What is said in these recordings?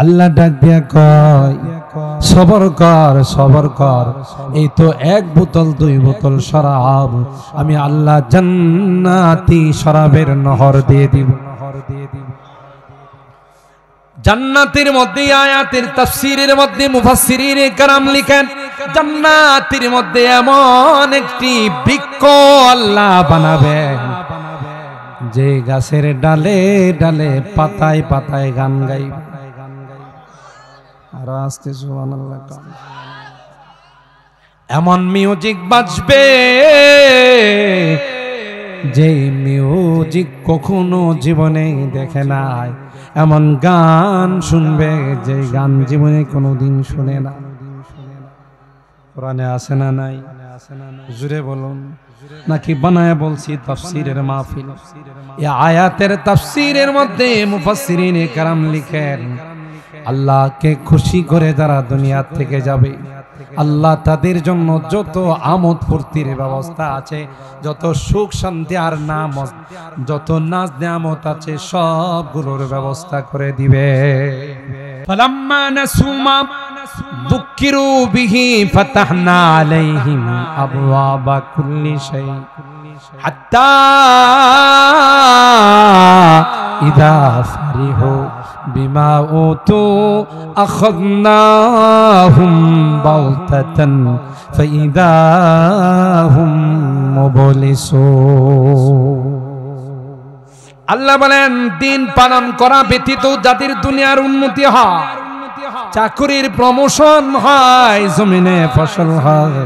আল্লাহ ডাক দিয়া কয় সবর কর সবর কর, এই তো এক বোতল দুই বোতল শরাব আমি আল্লাহ জান্নাতি শরাবের নহর দিয়ে দিব। জান্নাতের মধ্যে আয়াতের তাফসীরের মধ্যে মুফাসসিরিনে কেরাম লিখেন, জান্নাতের মধ্যে এমন একটি বৃক্ষ আল্লাহ বানাবেন যে গাছের ডালে ডালে পাতায় পাতায় গান গাইবে। আর আস্তে সুবহানাল্লাহ, এমন মিউজিক বাজবে যে মিউজিক কখনো জীবনে দেখে নাই, এমন গান শুনবে যে গান জীবনে কোনোদিন শুনে না। কোরআনে আছে না নাই? জুড়ে বলুন, নাকি বানায়া বলছি তাফসীরের মাহফিল? এই আয়াতের তাফসীরের মধ্যে মুফাসসিরিনে কেরাম লিখেন, আল্লাহকে খুশি করে যারা দুনিয়া থেকে যাবে, আল্লাহ তাদের জন্য যত আমোদ ফুর্তির ব্যবস্থা আছে, যত সুখ শান্তি আর নাম, যত নাজ নিয়ামত আছে, সবগুলোর ব্যবস্থা করে দিবে। ফালাম্মা নাসু মা যুক্কিরু বিহি ফাতাহনা আলাইহিম আবওয়াবা কুল্লি শাই হাত্তা ইযা ফারিহু বিমা উতু আখাযনাহুম বাগতাতান ফাইযা হুম মুবলিসুন। আল্লাহ বলেন, দিন পালন করা ব্যতীত যাদের দুনিয়ার উন্নতি হয়, চাকরির প্রমোশন হয়, জমিনে ফসল হয়,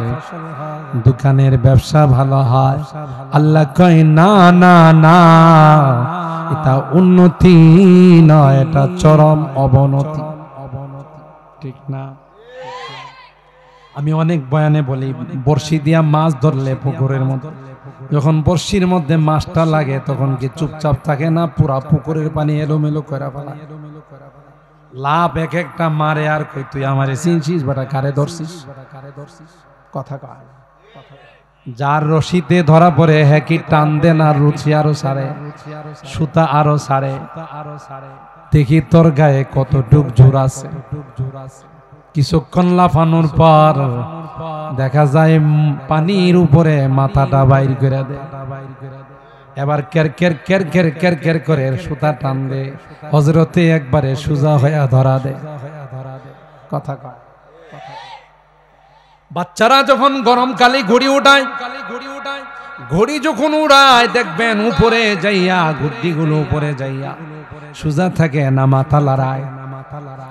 দোকানের ব্যবসা ভালো হয়, আল্লাহ কয় না না না, এটা উন্নতি নয়, এটা চরম অবনতি। ঠিক না? আমি অনেক বয়ানে বলি, বর্ষি দিয়া মাছ ধরলে পুকুরের মধ্যে, যখন বর্ষির মধ্যে মাছটা লাগে তখন কি চুপচাপ থাকে না? পুরা পুকুরের পানি এলোমেলো করে ফেলা, লাভ এক একটা মারে। আর কই তুই আমারে চিনছিস বেটা, কারে ধরছিস? কথা কয়, যার রশিতে ধরা পড়ে হ্যাঁ কি টান দেন আর রুচি আরো সারে, সুতা আরো সারে, দেখি তোর গায়ে কতটুক জোর আছে। কিছুক্ষণ লাফানোর পর দেখা যায় পানির উপরে মাথাটা বাইর করে দেয়, এবার কের কের কের কের কের কের করে সুতা টান দে, হজরতে একবারে সোজা হইয়া ধরা দে। কথা কয়, বাচ্চারা যখন গরমকালে ঘড়ি উঠায়, ঘড়ি যখন উড়ায় দেখবেন উপরে যাইয়া গুড্ডিগুলো উপরে যাইয়া সোজা থাকে না, মাথা লড়ায়।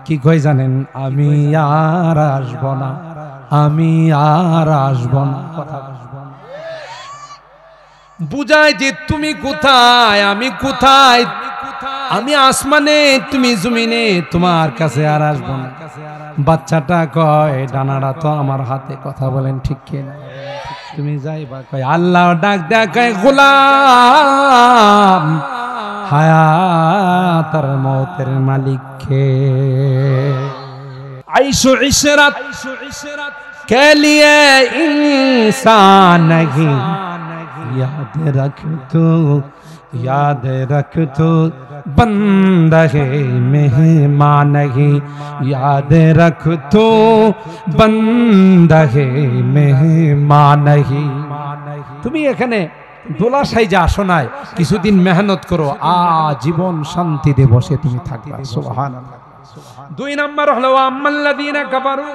কি কই জানেন? আমি আর আসব না, আমি আর আসব না। কথা বুঝায় যে তুমি কোথায়, আমি কোথায়, আমি আসমানে, তুমি জমিনে, তোমার কাছে আর আসব না। বাচ্চাটা কয় ডানাটা তো আমার হাতে। কথা বলেন ঠিক কিনা? তুমি যাইবা কয় আল্লাহ ডাক দেয়া কয় গোলাম হায়াত আর মওতের মালিক কে? আইশু ইশরাত কে লিয়ে इंसान नहीं, याद रख तो बंदा है मेहमान नहीं, याद रख तो बंदा है मेहमान नहीं। তুমি এখানে দোলা সাইজা আসো নাই, কিছুদিন মেহনত করো, আজীবন শান্তিতে বসে তুমি থাকবা। সুবহানাল্লাহ। দুই নাম্বার হলো আম্মাল্লাযীনা কাফারু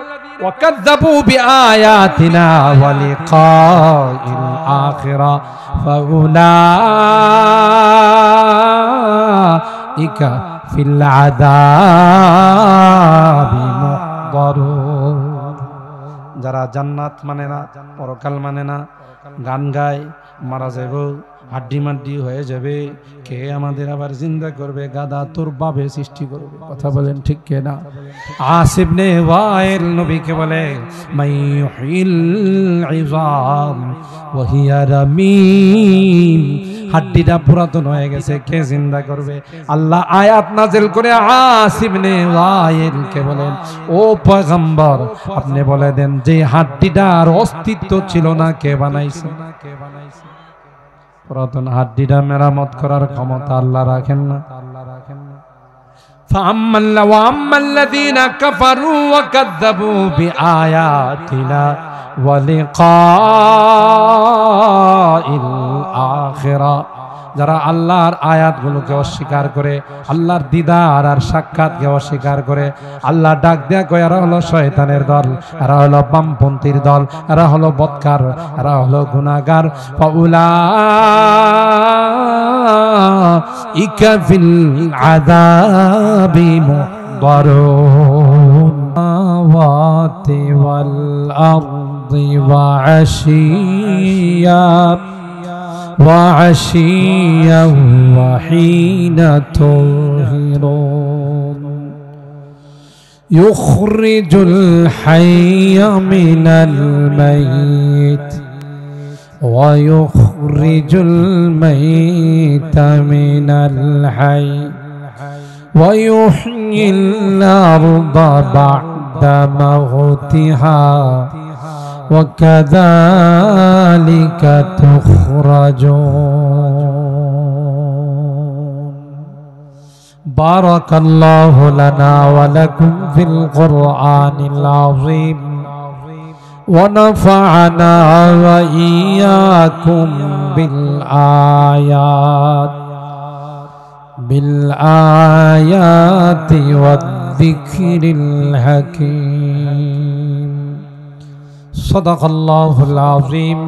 ওয়া কাযযাবু বিআয়াতিনা ওয়া লিকাইল আখিরা ফাউলাইকা ফিল আযাবি মুহদারুন। যারা জান্নাত মানে না, পরকাল মানে না, গান গায়, মারা যাব, হাড্ডি মাড্ডি হয়ে যাবে, কে আমাদের আবার জিন্দা করবে? গাদা তোর বাবে সৃষ্টি করবে। কথা বলেন ঠিক কিনা? আসিব নে ওয়াইল নবীকে বলে মাইয়ুহিল ইযাম ওয়া হিয়া রামীম, হাড্ডিটা পুরাতন হয়ে গেছে, কে জিন্দা করবে? আল্লাহ আয়াত নাযিল করে আসিব নে ওয়াইল কে বলেন, ও পয়গম্বর আপনি বলে দেন যে হাড্ডিটার অস্তিত্ব ছিল না, কে বানাইছে? পুরাতন হাড্ডিটা মেরামত করার ক্ষমতা আল্লাহ রাখেন না? وأما الذين كفروا وكذبوا بآياتنا ولقاء الآخرة যারা আল্লাহর আয়াতগুলোকে অস্বীকার করে, আল্লাহর দিদার আর সাক্ষাৎকে অস্বীকার করে, আল্লাহ ডাক দেয়া কয় এরা হলো শয়তানের দল, এরা হলো বামপন্থীর দল, এরা হলো বদকার, এরা হলো গুনাহগার। ফাউলাইকা ফিল আযাবি মুহদারুন ওয়াতি ওয়াল আরদি ওয়া আশিয়া وعشيا وحين تظهرون يخرج الحي من الميت ويخرج الميت من الحي ويحيي الأرض بعد موتها وكذلك تخرجون بارك الله لنا ولكم في القرآن العظيم ونفعنا وإياكم بالآيات والذكر الحكيم صدق الله العظيم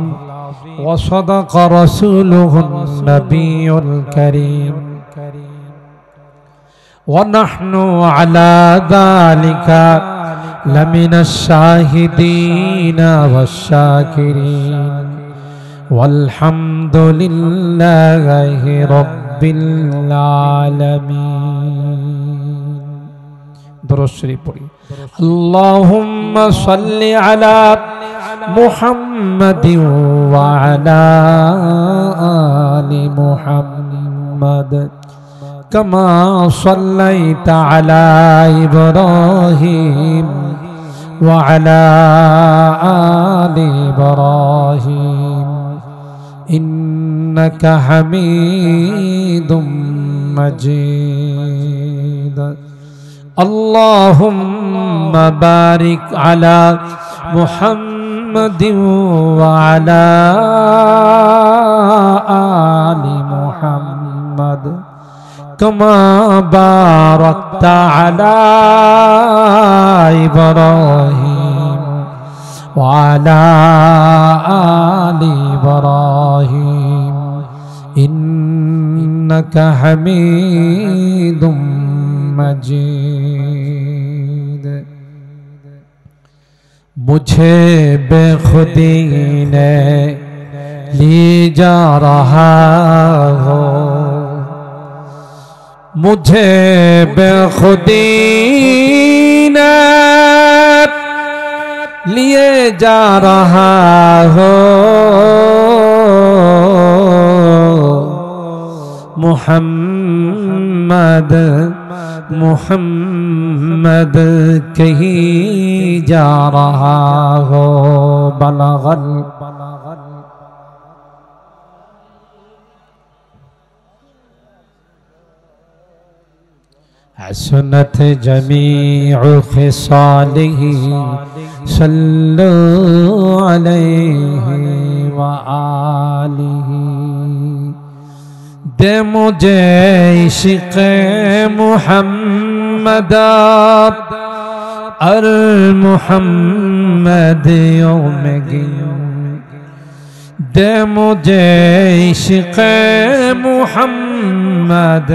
وصدق رسوله النبي الكريم ونحن على ذلك لمن الشاهدين والشاكرين والحمد لله رب العالمين درود شريف پڑھی اللهم صل على محمد وعلى آل محمد كما صليت على إبراهيم وعلى آل إبراهيم إنك حميد مجيد اللهم بارك على محمد وعلى آل محمد كما باركت على إبراهيم وعلى آل إبراهيم إنك حميد مجيد मुझे बेखुदी ने ले जा रहा हो, मुझे बेखुदी ने लिए जा रहा हो, मुहम्मद मुहम्मद कहीं जा रहा हो। बलगल हसनत जमीउ खिसालिही सल्लु अलैहि व आलिही। दे मुझे इश्क़ मुहम्मद अर मुहम्मद यौमगिन। दे मुझे इश्क़ मुहम्मद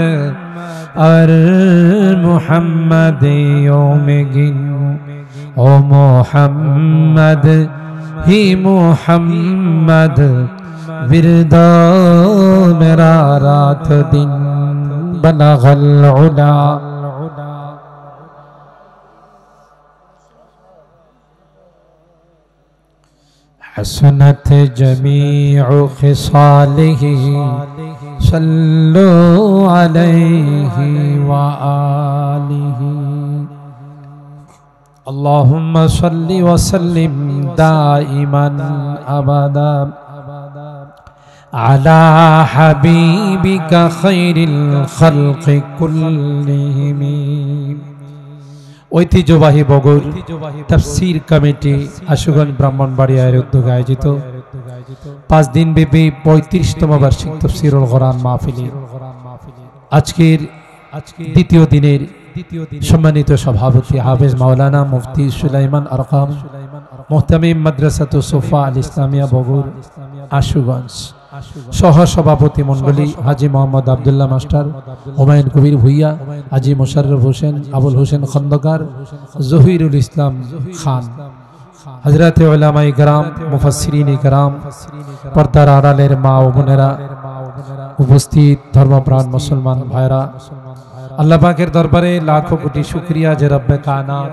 अर मुहम्मद यौमगिन। ओ मुहम्मद ही मुहम्मद विरदा मेरा रात दिन। बलगल उला हसनत जमीउ खिसालिही सल्लु अलैहि व आलिही। अल्लाहुम्मा सल्लि व सल्लिम दाइमन अबदा আলা হাবিবিকা খায়রিল খালকি কুল্লিহিম। ঐতিহ্যবাহী বগুড় তাফসীর কমিটি আশুগঞ্জ ব্রাহ্মণবাড়িয়ার উদ্যোগে আয়োজিত 5 দিন ব্যাপী 35তম বার্ষিক তাফসীরুল কোরআন মাহফিলে আজকের দ্বিতীয় দিনের সম্মানিত সভাপতি হাফেজ মাওলানা মুফতি সুলাইমান আরকাম, মুহতামিম মাদ্রাসাতুস সোফা আল ইসলামিয়া বগুড় আশুগঞ্জ, সহ সভাপতি মণ্ডলী হাজী মোহাম্মদ আব্দুল্লাহ মাস্টার, হুমায়ুন কবির ভুইয়া, হাজী মোশাররফ হোসেন, আবুল হোসেন খন্দকার, জহিরুল ইসলাম খান, হযরতে উলামায়ে কেরাম, মুফাসসিরিনে কেরাম, পর্দার আড়ালের মা ও বোনেরা, উপস্থিত ধর্মপ্রাণ মুসলমান ভাইরা, আল্লাহ পাকের দরবারে লাখো কোটি শুকরিয়া যে রব্বে কায়নাত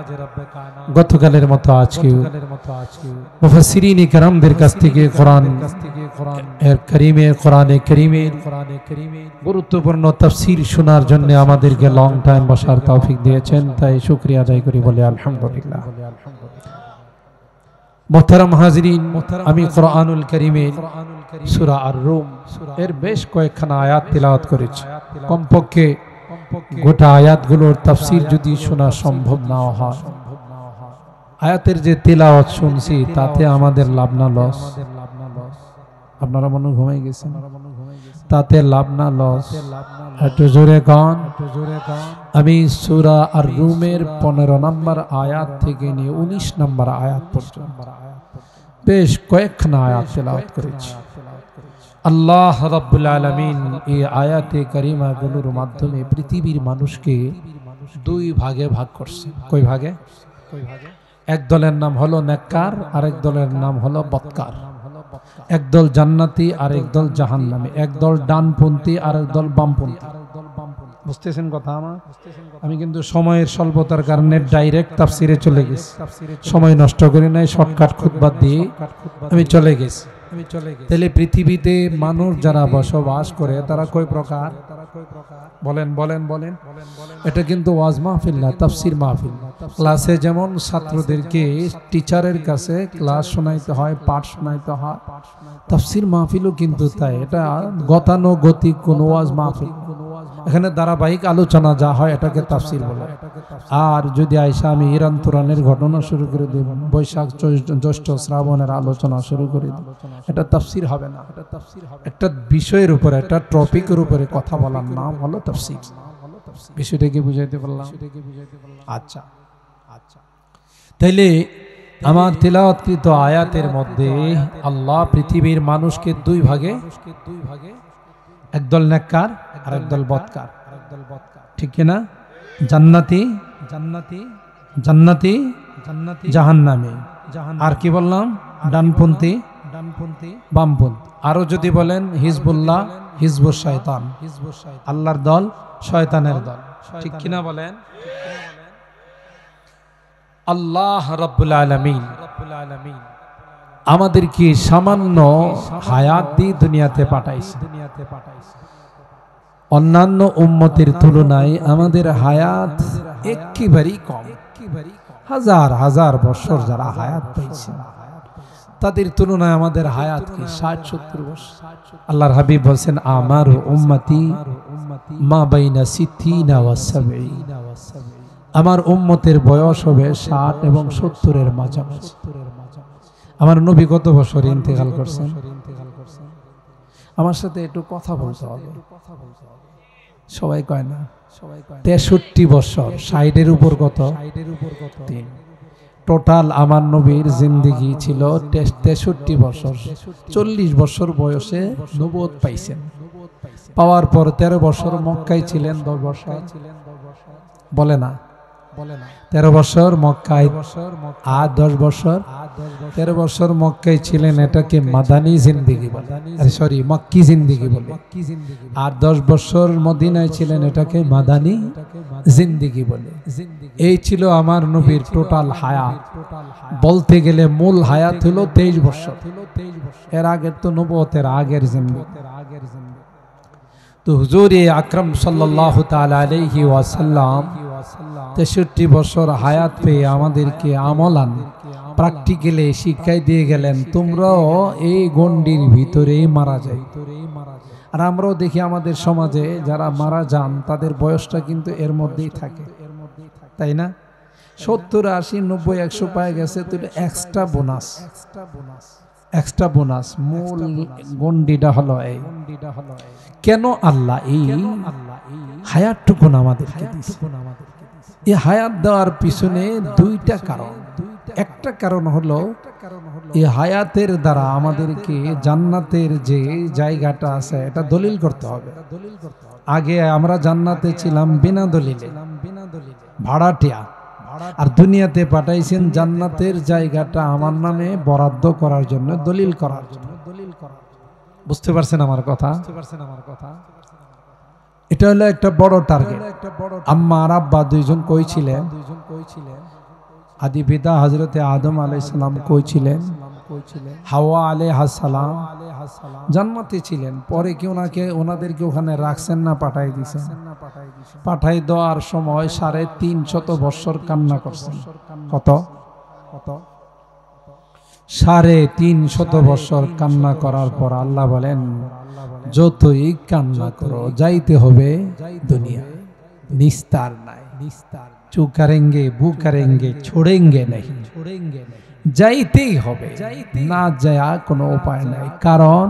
গতকালের মতো আজকেও মুফাসসিরিনে কেরামদের কাছ থেকে কোরআনে কারীমের গুরুত্বপূর্ণ তাফসীর শোনার জন্য আমাদেরকে লং টাইম বসার তৌফিক দিয়েছেন, তাই শুকরিয়া আদায় করি বলে আলহামদুলিল্লাহ। মুহতারাম হাজিরিন, আমি কোরআনুল কারীমের সূরা আর-রুম এর বেশ কয়েকখানা আয়াত তিলাওয়াত করেছি। কমপক্ষে গোটা আয়াতগুলোর তাফসীর যদি শোনা সম্ভব না হয়, আয়াতের যে তিলাওয়াত শুনছি তাতে আমাদের লাভ না লস? আপনারা মনে ঘুমাই গেছেন? তাতে লাভ না লস? একটু জোরে গান। আমি সূরা আর-রুমের 15 নম্বর আয়াত থেকে নিয়ে 19 নম্বর আয়াত পর্যন্ত বেশ কয়েকখানা আয়াত তিলাওয়াত করেছি। আল্লাহ রাব্বুল আলামিন এই আয়াতে কারিমাগুলোর মাধ্যমে পৃথিবীর মানুষকে 2 ভাগে ভাগ করছে। কয় ভাগে? এক দলের নাম হলো নেককার, আরেক দলের নাম হলো বদকার। এক দল জান্নাতি, আরেক দল জাহান্নামী। এক দল ডানপন্থী, আরেক দল বামপন্থী। বুঝতেছেন কথা আমার? আমি কিন্তু সময়ের স্বল্পতার কারণে ডাইরেক্ট তাফসিরে চলে গেছি, সময় নষ্ট করি নাই, শর্টকাট খুতবা দিয়ে আমি চলে গেছি। তাহলে পৃথিবীতে মানুষ যারা বসবাস করে তারা কয় প্রকার? বলেন বলেন বলেন। এটা কিন্তু ওয়াজ মাহফিল না, তাফসীর মাহফিল। ক্লাসে যেমন ছাত্রদেরকে টিচারের কাছে ক্লাস শোনাইতে হয়, পাঠ শোনাইতে হয়, তাফসীর মাহফিলও কিন্তু তাই। এটা গতানুগতিক কোন ওয়াজ মাহফিল। এখানে ধারাবাহিক আলোচনা যা হয় এটাকে তাফসীর বলে। আর যদি আইসা আমি ইরান তুরানের ঘটনা শুরু করে দেব, বৈশাখ জ্যৈষ্ঠ শ্রাবণের আলোচনা শুরু করে দেব, এটা তাফসীর হবে না। একটা বিষয়ের উপরে, একটা টপিকের উপরে কথা বলার নাম হলো তাফসীর। বিষয়টা কি বুঝাইতে পারলাম? আচ্ছা আচ্ছা। তাইলে আমার তিলাওয়াতকৃত আয়াতের মধ্যে আল্লাহ পৃথিবীর মানুষকে 2 ভাগে, একদল নেককার আর একদল বদকার, ঠিক কিনা? জান্নাতি জান্নাতি জান্নাতি জান্নাতি জাহান্নামী। আর কি বললাম? ডানপন্থী ডানপন্থী বামপন্থী। আরো যদি বলেন হিজবুল্লাহ, হিজবুশ শয়তান, আল্লাহর দল শয়তানের দল, ঠিক কিনা বলেন? আল্লাহ রাব্বুল আলামিন আমাদেরকে সামান্য হায়াত দিয়ে দুনিয়াতে পাঠাইছে। অন্যান্য উম্মতের তুলনায় আমাদের হায়াত একেবারেই কম। হাজার হাজার বছর যারা হায়াত পাইছে তাদের তুলনায় আমাদের হায়াত কি 60-70 বছর। আল্লাহর হাবিব বলেন, আমার উম্মতি মা বাইনা 60 ওয়া 70। আমার উম্মতের বয়স হবে 60 এবং 70 এর মাঝামাঝি। আমার নবী কত বছর ইন্তেকাল করছেন? আমার সাথে একটু কথা বলতে হবে, সবাই কয় না। 63 বছর। 60 এর উপর কত? 3। টোটাল আমার নবীর জিন্দেগি ছিল 63 বছর। 40 বছর বয়সে নবুয়ত পাইছেন। পাওয়ার পর 13 বছর মক্কায় ছিলেন। 10 বছর বলে না, 13 বছর মক্কায় আর 10 বছর, 13 বছর মক্কায় ছিলেন। এটাকে মাদানী জিন্দেগি বলে, সরি মক্কি জিন্দেগি বলে। আর 10 বছর মদিনায় ছিলেন, এটাকে মাদানী জিন্দেগি বলে। এই ছিল আমার নবীর টোটাল হায়াত। বলতে গেলে মূল হায়াত হলো 23 বছর। এর আগের তো নবুয়তের আগের জিন্দেগি। তো হুজুরে আকরাম সাল্লাল্লাহু তাআলা আলাইহি ওয়াসাল্লাম 63 বছর হায়াত পেয়ে আমাদেরকে আমলান প্র্যাকটিক্যালি শিক্ষাই দিয়ে গেলেন তোমরাও এই গণ্ডির ভিতরেই মারা যায়। আর আমরাও দেখি আমাদের সমাজে যারা মারা যান তাদের বয়সটা কিন্তু এর মধ্যেই থাকে, তাই না? 70, 80, 90, 100 পায়ে গেছে তো এক্সট্রা বোনাস। মূল গণ্ডিটা হলো এই, কেন আল্লাহ এই হায়াতটুকু আমাদেরকে দিয়েছে? এই হায়াত দেওয়ার পিছনে দুইটা কারণ। একটা কারণ হলো এই হায়াতের দ্বারা আমাদেরকে জান্নাতের যে জায়গাটা আছে এটা দলিল করতে হবে। আগে আমরা জান্নাতে ছিলাম বিনা দলিলে, ভাড়াটিয়া, আর দুনিয়াতে পাঠাইছেন জান্নাতের জায়গাটা আমার নামে বরাদ্দ করার জন্য, দলিল করার জন্য। বুঝতে পারছেন আমার কথা? এটা হলো একটা বড় টার্গেট। আম্মা আর আব্বা দুইজন কই ছিলেন? আদি পিতা হযরতে আদম আলাইহিস সালাম কই ছিলেন? হাওয়া আলাইহিস সালাম জান্নাতে ছিলেন। পরে কি ওনাদেরকে ওখানে রাখছেন না পাঠাই দিয়েছেন? পাঠাই দেওয়ার সময় 350 বছর কান্না করছেন। কত? 350 বছর কান্না করার পর আল্লাহ বলেন যতই কান্না করো যাইতে হবে দুনিয়া, নিস্তার নাই। চু করেঙ্গে বু করেঙ্গে ছোড়েঙ্গে নাই, যাইতেই হবে, না যায়া কোনো উপায় নাই। কারণ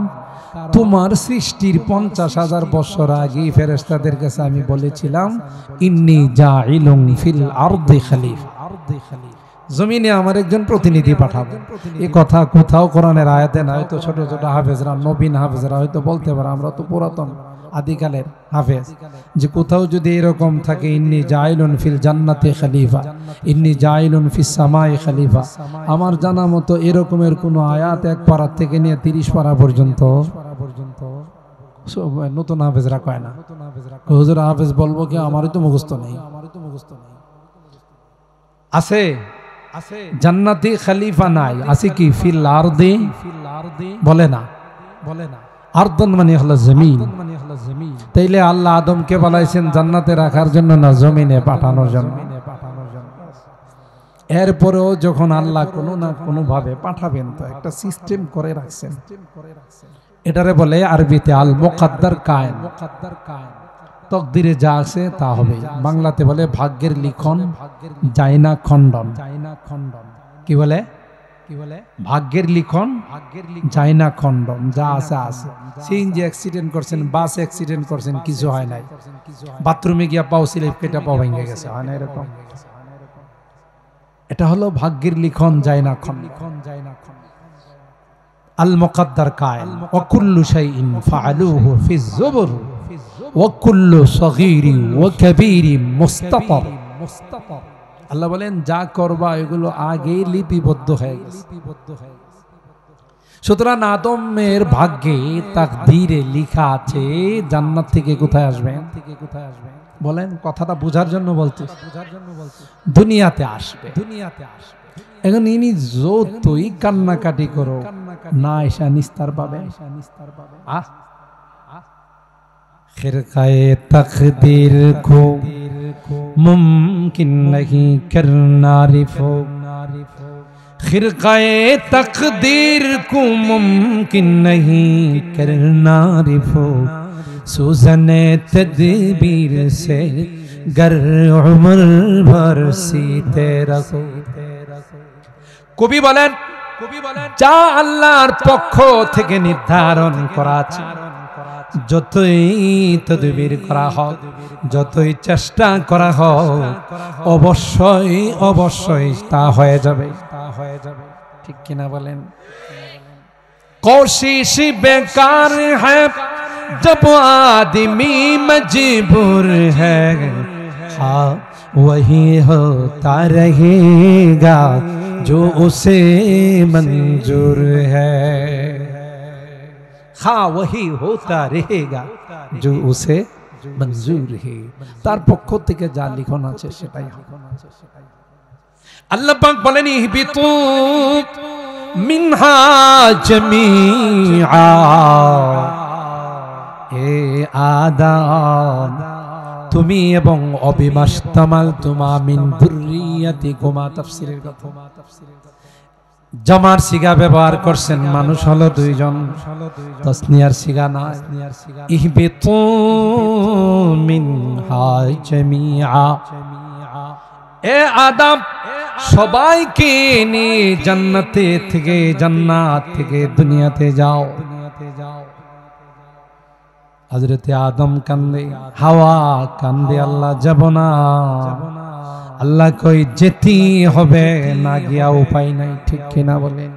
তোমার সৃষ্টির 50,000 বছর আগে ফেরেশতাদের কাছে আমি বলেছিলাম ইন্নী জাইলুন ফিল আরদি খলিফা, জমিনে আমার একজন প্রতিনিধি পাঠাবো। এই কথা কোথাও কোরআনের আয়াতে না, হয়তো ছোট ছোট হাফেজরা, নবীন হাফেজরা হয়তো বলতে পারে, আমরা তো পুরাতন আদিকালের হাফেজ, যে কোথাও যদি এরকম থাকে ইন্নী জাইলুন ফিল জান্নাতি খলিফা, ইন্নী জাইলুন ফিস সামাই খলিফা, আমার জানা মতো এরকমের কোনো আয়াত 1 পারা থেকে নিয়ে 30 পারা পর্যন্ত নতুন হাফেজরা কয় না। হুজুর হাফেজ বলবো কি আমারই তো মুখস্থ নেই। আছে জান্নাতি খলিফা নাই, আছে কি ফিল আরদি? বলে না। আরদন মানে হলো জমিন। তাইলে আল্লাহ আদমকে বলাইছেন জান্নাতে রাখার জন্য না জমিনে পাঠানোর জন্য? এরপরেও যখন আল্লাহ কোনো না কোনো ভাবে পাঠাবেন তো একটা সিস্টেম করে রাখছেন। এটারে বলে আরবিতে আল মুকাদ্দার কায়েন। তকদিরে যা আছে তা হবে। বাংলাতে বলে ভাগ্যের লিখন যায় না খণ্ডন। কি বলে? ভাগ্যের লিখন যায় না খণ্ডন, যা আছে আছে। সিএনজি অ্যাক্সিডেন্ট করছেন, বাস অ্যাক্সিডেন্ট করছেন, কিছু হয় নাই। বাথরুমে গিয়া পাও স্লিপ কেটে পাও ভেঙে গেছে, হয় না এরকম? এটা হলো ভাগ্যের লিখন যায় না খণ্ডন। আল মুকাদ্দার কায়েন ওয়া কুল্লু শাইইন ফাআলুহু ফিজ যুবুর ওয়া কুল্লু সগীরি ওয়া কাবীরি মুস্তাতার। আল্লাহ বলেন যা করবা এগুলো আগেই লিপিবদ্ধ হয়ে গেছে। সুতরাং আদমের ভাগ্যে তাকদীরে লেখা আছে জান্নাত থেকে কোথায় আসবেন? বলেন, কথাটা বোঝার জন্য বলতে, দুনিয়াতে আসবে। এখন ইনি যতই কান্নাকাটি করো না এসা নিস্তার পাবে। खिरकाए तकदीर को मुमकिन नहीं करना रिफो, खिरकाए तकदीर को मुमकिन नहीं करना रिफो, सूजने तदबीर से गर उम्र भर सीते रखो। কবি বলেন যা আল্লাহর পক্ষ থেকে নির্ধারণ করা আছে, যতই তদবির করা হোক, যতই চেষ্টা করা হোক, অবশ্যই অবশ্যই তা হয়ে যাবে। ঠিক কিনা বলেন? कोशिश बेकार है जब आदमी मजबूर है, हाँ वही होता रहेगा जो उसे मंजूर है, हाँ वही होता रहेगा जो उसे मंजूर है। তার পক্ষ থেকে যা লিখন আছে সেটাই হবে। আল্লাহ পাক বলেন ইহবিতু মিনহা জামিআ, এ আদম তুমি এবং অবিমাস্তামাল তুমা মিন যুররিয়াতিকুমা, তাফসীরের কথা। জমার সিগা ব্যবহার করছেন, মানুষ হলো দুইজন, তাসনিয়ার সিগা না। ইহবিতু মিনহা জামিআ, এ আদম সবাইকে নিয়ে জান্নাতে থেকে, জান্নাত থেকে দুনিয়াতে যাও। হযরতে আদম কান্দে, হাওয়া কান্দে, আল্লাহ যাব না। আল্লাহ কই যেতে হবে, না গিয়া উপায় নাই, ঠিক কিনা বলেন?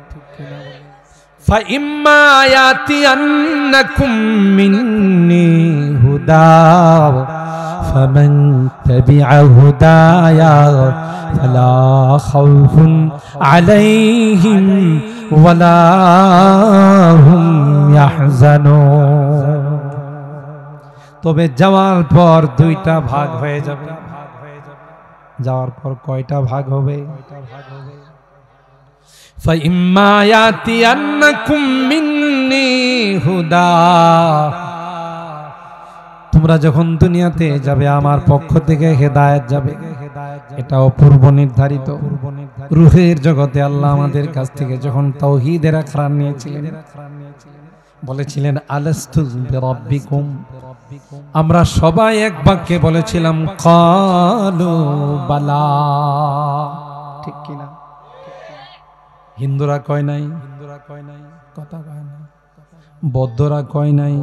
ফাইম্মা ইয়াতিয়ান্নাকুম মিন্নি হুদা ফামান তাবিআ হুদায়া ফালা খাউফুন আলাইহিম ওয়ালা হুম ইয়াহজানুন। তবে যাওয়ার পর দুইটা ভাগ হয়ে যাবে। যাওয়ার পর কয়টা ভাগ হবে? ফাইম্মা ইয়াতিয়ান্নাকুম মিন্নি হুদা, তোমরা যখন দুনিয়াতে যাবে আমার পক্ষ থেকে হেদায়েত যাবে, এটা অপূর্ব নির্ধারিত। রূহের জগতে আল্লাহ আমাদের কাছ থেকে যখন তাওহীদের আকরার নিয়েছিলেন, বলেছিলেন আলাস্তু বিরাব্বিকুম, আমরা সবাই এক বাক্যে বলেছিলাম ক্বালু বালা, ঠিক কিনা? হিন্দুরা কয় নাই, কথা কয় নাই, বৌদ্ধরা কয় নাই,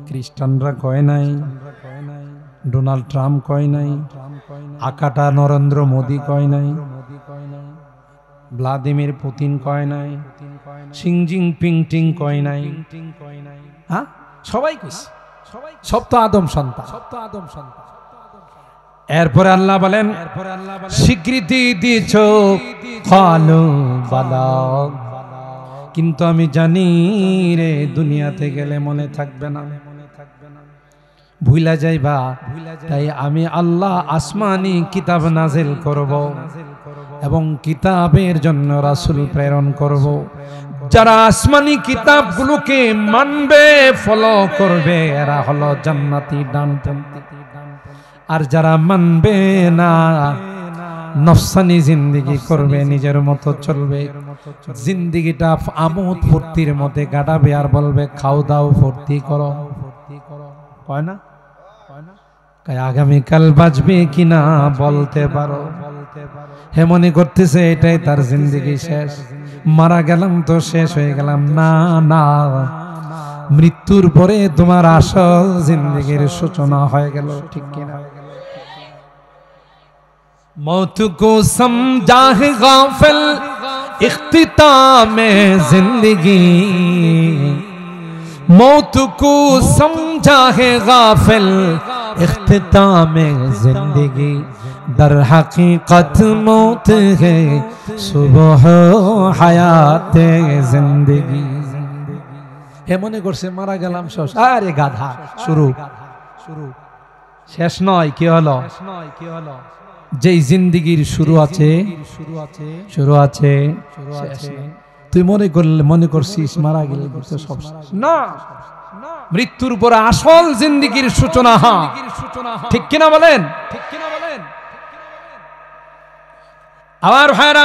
খ্রিস্টানরা কয় নাই, ডোনাল্ড ট্রাম্প কয় নাই, আকাটা নরেন্দ্র মোদী কয় নাই, ভ্লাদিমির পুতিন কয় নাই, শি জিনপিং কয় নাই, হ্যাঁ সবাই কইছে, সব তো আদম সন্তান। এরপরে আল্লাহ বলেন স্বীকৃতি দিয়েছ ক্বালু বালা, কিন্তু আমি জানি রে দুনিয়াতে গেলে মনে থাকবে না, ভুলা যাইবা। তাই আমি আল্লাহ আসমানি কিতাব নাজিল করব এবং কিতাবের জন্য রাসূল প্রেরণ করব। যারা আসমানি কিতাবগুলোকে মানবে, ফলো করবে, এরা হলো জান্নাতি ডানপন্থী। আর যারা মানবে না, নফসানি জিন্দেগি করবে, নিজের মতো চলবে, জিন্দেগিটা আমোদ ফুর্তির মধ্যে কাটাবে, আর বলবে খাও দাও ফুর্তি করো, কয় না? আগামীকাল বাঁচবে কিনা বলতে পারো। হে মনে করতেছে এটাই তার জিন্দেগি শেষ, মারা গেলাম তো শেষ হয়ে গেলাম। না না, মৃত্যুর পরে তোমার আসল জিন্দেগির সূচনা হয়ে গেল, ঠিক কিনা? मौत को समझा है गाफिल इख्तिताम जिंदगी, मौत को समझा है गाफिल इख्तिताम जिंदगी, दर हकीकत मौत है सुबह हयात जिंदगी। হে মনে করছে মারা গেলাম শেষ, আরে গাধা, শুরু শেষ নয়। কি হলো? যেই জিন্দেগির শুরু আছে, তুই মনে করছিস মারা গেলে সব না, মৃত্যুর পরে আসল জিন্দেগির সূচনা। ঠিক কিনা বলেন? আবার ভাইরা,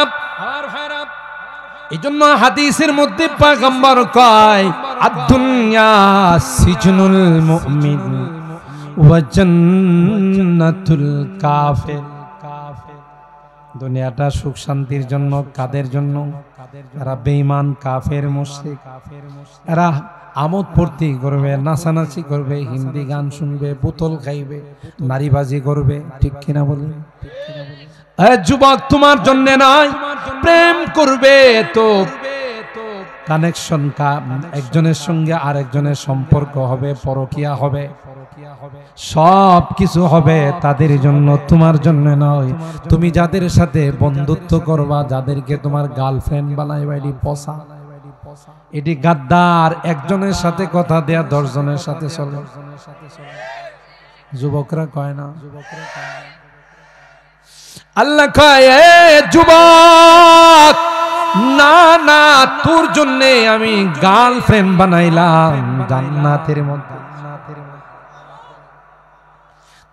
এই জন্য হাদিসের মধ্যে পয়গম্বর কয় আদ-দুনিয়া সিজনুল মুমিন ওয়া জান্নাতুল কাফির। দুনিয়াটা সুখ শান্তির জন্য কাদের জন্য? এরা বেঈমান, কাফের, মুশরিক। এরা আমোদ ফুর্তি করবে, নাচানাচি করবে, হিন্দি গান শুনবে, বোতল খাইবে, নারীবাজি করবে, ঠিক কিনা বলি? যুবক তোমার জন্য নয়, প্রেম করবে তো কানেকশন, একজনের সঙ্গে আরেকজনের সম্পর্ক হবে, পরকিয়া হবে, সব কিছু হবে তাদের জন্য, তোমার জন্য নয়। তুমি যাদের সাথে বন্ধুত্ব করবা, যাদেরকে তোমার গার্লফ্রেন্ড বানাইবা, এটি পচা, এটি গাদ্দার। একজনের সাথে কথা দেয়া 10 জনের সাথে চলে। যুবকরা কয় না, আল্লাহ কয় যুবক, না না, তোর জন্য আমি গার্লফ্রেন্ড বানাইলাম জান্নাতের মধ্যে।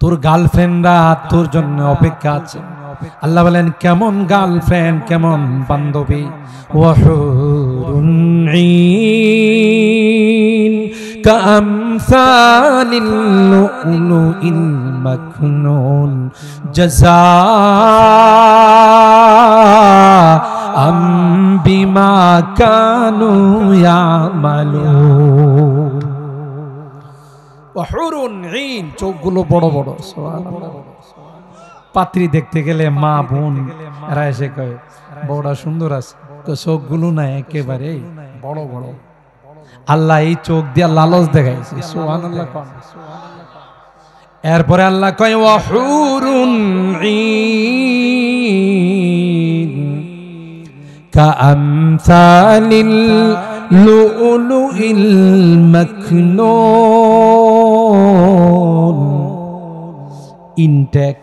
তোর গার্লফ্রেন্ডরা তোর জন্য অপেক্ষা আছে। আল্লাহ বলেন কেমন গার্লফ্রেন্ড, কেমন বান্ধবী। ওয়াহুরুন ঈন কামসালিল লুলুইল মাকনুন জাযাআম বিমা কানু ইয়ামালুন। ওয়াহুরুন ঈন, চোখগুলো বড় বড়। সুবহানাল্লাহ। পাত্রী দেখতে গেলে মা বোন এরা এসে কয় বড়টা সুন্দর আছে, চোখগুলো না একেবারে বড় বড়। আল্লাহ এই চোখ দিয়া লালচ দেখাইছে। সুবহানাল্লাহ। এরপরে আল্লাহ কয় ওয়াহুরুন ঈন কাআমসালিল লুলুইল মাকনুন। ইনটেক